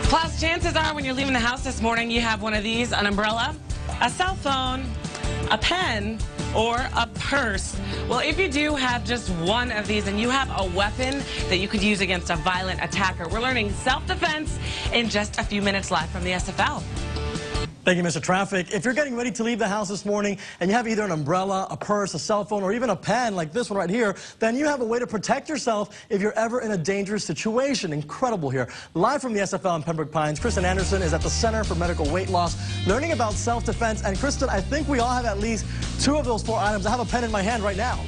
Plus, chances are when you're leaving the house this morning, you have one of these, an umbrella, a cell phone, a pen, or a purse. Well, if you do have just one of these and you have a weapon that you could use against a violent attacker, we're learning self-defense in just a few minutes live from the SFL. Thank you, Mr. Traffic. If you're getting ready to leave the house this morning and you have either an umbrella, a purse, a cell phone, or even a pen like this one right here, then you have a way to protect yourself if you're ever in a dangerous situation. Incredible here. Live from the SFL in Pembroke Pines, Kristen Anderson is at the Center for Medical Weight Loss learning about self-defense. And Kristen, I think we all have at least 2 of those 4 items. I have a pen in my hand right now.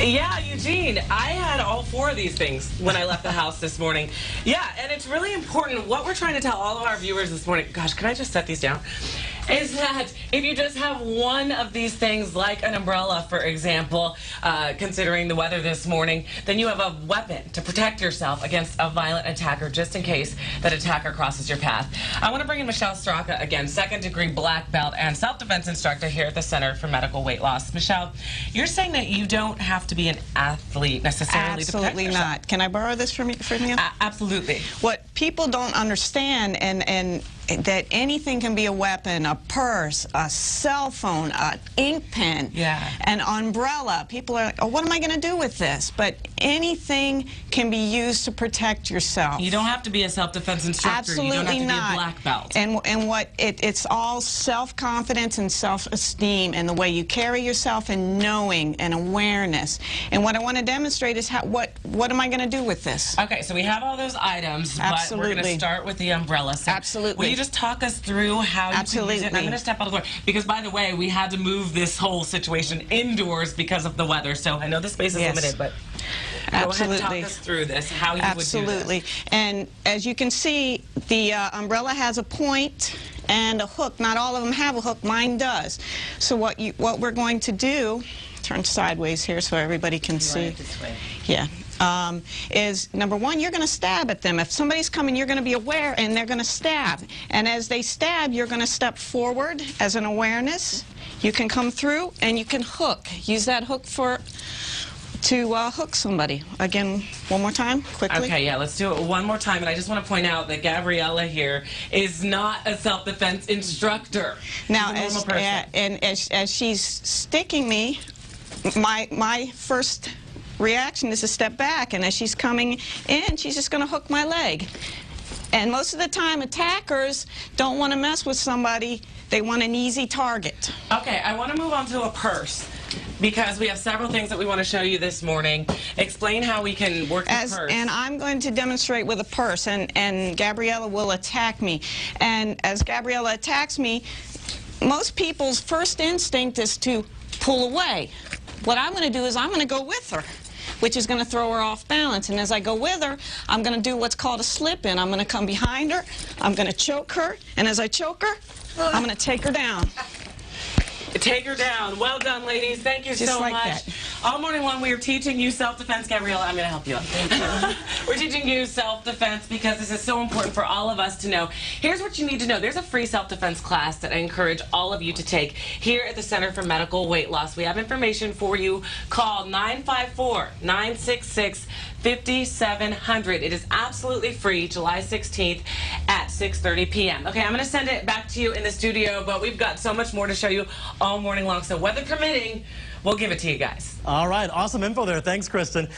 Yeah, Eugene, I had all 4 of these things when I left the house this morning. Yeah, and it's really important. What we're trying to tell all of our viewers this morning, gosh, can I just set these down? Is that if you just have one of these things, like an umbrella, for example, considering the weather this morning, then you have a weapon to protect yourself against a violent attacker, just in case that attacker crosses your path. I want to bring in Michelle Straka again, 2nd-degree black belt and self-defense instructor here at the Center for Medical Weight Loss. Michelle, you're saying that you don't have to be an athlete necessarily to protect yourself. Absolutely not. Can I borrow this from you? Absolutely. What people don't understand, and that anything can be a weapon, a purse, a cell phone, an ink pen, an umbrella. People are like, oh, what am I going to do with this? But anything can be used to protect yourself. You don't have to be a self-defense instructor. Absolutely you don't have to not. be a black belt. And what it's all self-confidence and self-esteem and the way you carry yourself and knowing and awareness. And what I want to demonstrate is what am I going to do with this? Okay, so we have all those items, but we're going to start with the umbrella. So absolutely. Will you just talk us through how you can use it? And I'm going to step out of the door because, by the way, we had to move this whole situation indoors because of the weather. So I know the space is limited, but go ahead and talk us through this, how you would do this. And as you can see, the umbrella has a point and a hook. Not all of them have a hook. Mine does. So what we're going to do, turn sideways here so everybody can see. This way. Yeah. Is number one, you're going to stab at them. If somebody's coming, you're going to be aware, and they're going to stab. And as they stab, you're going to step forward as an awareness. You can come through, and you can hook. Use that hook to hook somebody. Again, one more time, quickly. Okay, yeah, let's do it one more time. And I just want to point out that Gabriella here is not a self-defense instructor. Now, as she's sticking me, my first reaction is to step back, and as she's coming in, she's just going to hook my leg. And most of the time, attackers don't want to mess with somebody. They want an easy target. Okay, I want to move on to a purse because we have several things that we want to show you this morning. Explain how we can work the purse. And I'm going to demonstrate with a purse, and Gabriella will attack me. And as Gabriella attacks me, most people's first instinct is to pull away. What I'm going to do is I'm going to go with her, which is going to throw her off balance. And as I go with her, I'm going to do what's called a slip-in. I'm going to come behind her, I'm going to choke her, and as I choke her, I'm going to take her down. Take her down. Well done, ladies. Thank you so much. That. All morning long, we are teaching you self-defense. Gabriella, I'm going to help you out. Thank you. We're teaching you self-defense because this is so important for all of us to know. Here's what you need to know. There's a free self-defense class that I encourage all of you to take here at the Center for Medical Weight Loss. We have information for you. Call 954-966-5700. It is absolutely free, July 16th at 6:30 p.m. Okay, I'm going to send it back to you in the studio, but we've got so much more to show you all morning long. So weather permitting, we'll give it to you guys. All right, awesome info there. Thanks, Kristen.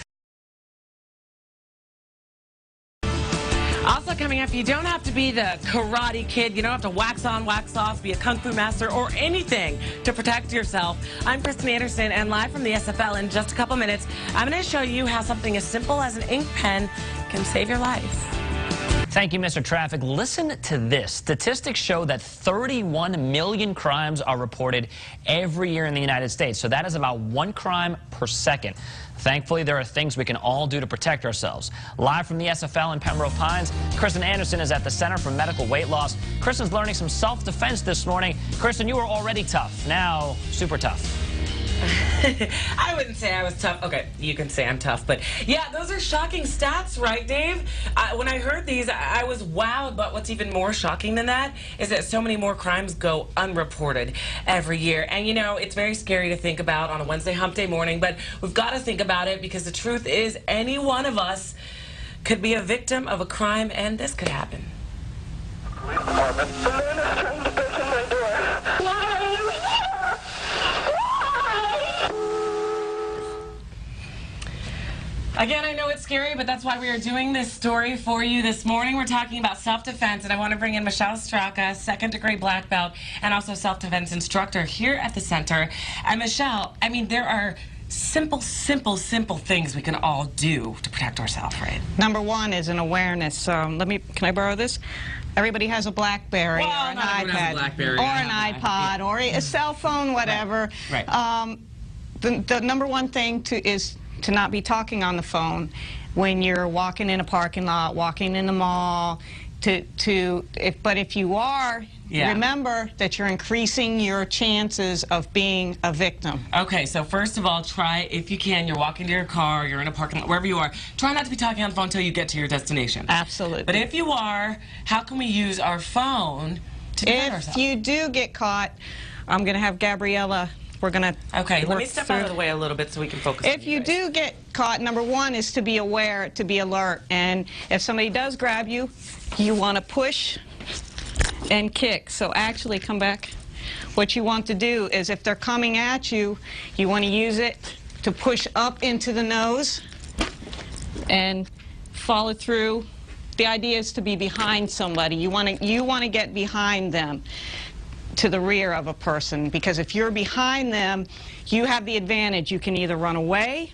Also coming up, you don't have to be the karate kid. You don't have to wax on, wax off, be a kung fu master, or anything to protect yourself. I'm Kristen Anderson, and live from the SFL in just a couple minutes, I'm going to show you how something as simple as an ink pen can save your life. Thank you, Mr. Traffic. Listen to this. Statistics show that 31 million crimes are reported every year in the United States. So that is about 1 crime per second. Thankfully, there are things we can all do to protect ourselves. Live from the SFL in Pembroke Pines, Kristen Anderson is at the Center for Medical Weight Loss. Kristen's learning some self-defense this morning. Kristen, you were already tough. Now, super tough. I wouldn't say I was tough. Okay, you can say I'm tough, but yeah, those are shocking stats, right, Dave? When I heard these, I was wowed, but what's even more shocking than that is that so many more crimes go unreported every year. And you know, it's very scary to think about on a Wednesday hump day morning, but we've got to think about it because the truth is any one of us could be a victim of a crime, and this could happen. Police department. The man is trying to break in my door. Why are you here? Why? Again, I know it's scary, but that's why we are doing this story for you this morning. We're talking about self-defense, and I want to bring in Michelle Straka, second-degree black belt, and also self-defense instructor here at the center. And Michelle, I mean, there are simple things we can all do to protect ourselves, right? Number one is an awareness. Can I borrow this? Everybody has a BlackBerry or an iPad or an iPod or a cell phone, whatever. Right. The number one thing is to not be talking on the phone when you're walking in a parking lot, walking in the mall. But if you are, remember that you're increasing your chances of being a victim. Okay, so first of all, try, if you can, you're walking to your car, you're in a parking lot, wherever you are, try not to be talking on the phone until you get to your destination. Absolutely. But if you are, how can we use our phone to defend ourselves? If you do get caught, I'm going to have Gabriella. We're going to Okay, let me step out of the way a little bit so we can focus on If you do get caught, number one is to be aware, to be alert. And if somebody does grab you, you want to push and kick. So actually, come back. What you want to do is if they're coming at you, you want to use it to push up into the nose and follow through. The idea is to be behind somebody. You want to get behind them, to the rear of a person, because if you're behind them, you have the advantage. You can either run away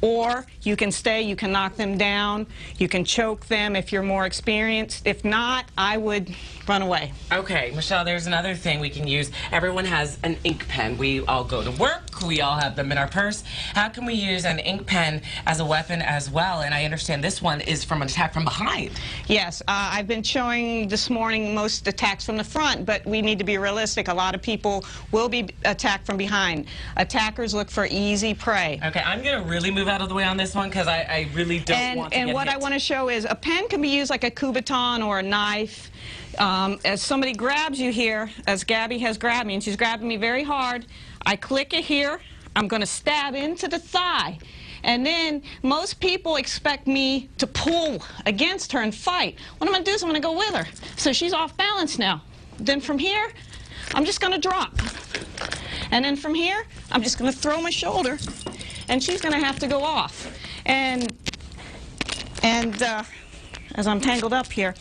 or you can stay, you can knock them down, you can choke them if you're more experienced. If not, I would run away. Okay, Michelle, there's another thing we can use. Everyone has an ink pen. We all go to work, we all have them in our purse. How can we use an ink pen as a weapon as well? And I understand this one is from an attack from behind. Yes, I've been showing this morning most attacks from the front, but we need to be realistic. A lot of people will be attacked from behind. Attackers look for easy prey. Okay, I'm going to really move out of the way on this one because I really don't want to get And what hit. I want to show is a pen can be used like a Kubotan or a knife. As somebody grabs you here, as Gabby has grabbed me, and she's grabbing me very hard, I click it here, I'm going to stab into the thigh. And then most people expect me to pull against her and fight. What I'm going to do is I'm going to go with her. So she's off balance now. Then from here, I'm just going to drop. And then from here, I'm just going to throw my shoulder, and she's going to have to go off. And as I'm tangled up here,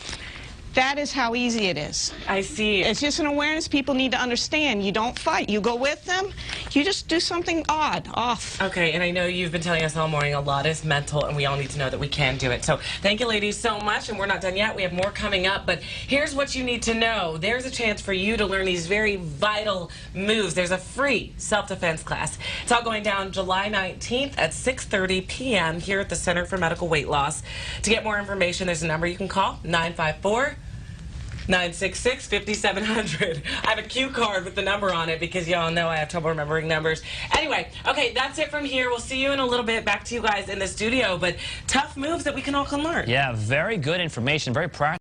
that is how easy it is. I see. It's just an awareness people need to understand. You don't fight. You go with them. You just do something odd, off. Okay, and I know you've been telling us all morning a lot is mental, and we all need to know that we can do it. So thank you, ladies, so much, and we're not done yet. We have more coming up, but here's what you need to know. There's a chance for you to learn these very vital moves. There's a free self-defense class. It's all going down July 19th at 6:30 p.m. here at the Center for Medical Weight Loss. To get more information, there's a number you can call, 954-966-5700. I have a cue card with the number on it because y'all know I have trouble remembering numbers. Anyway, okay, that's it from here. We'll see you in a little bit. Back to you guys in the studio, but tough moves that we can all learn. Yeah, very good information, very practical.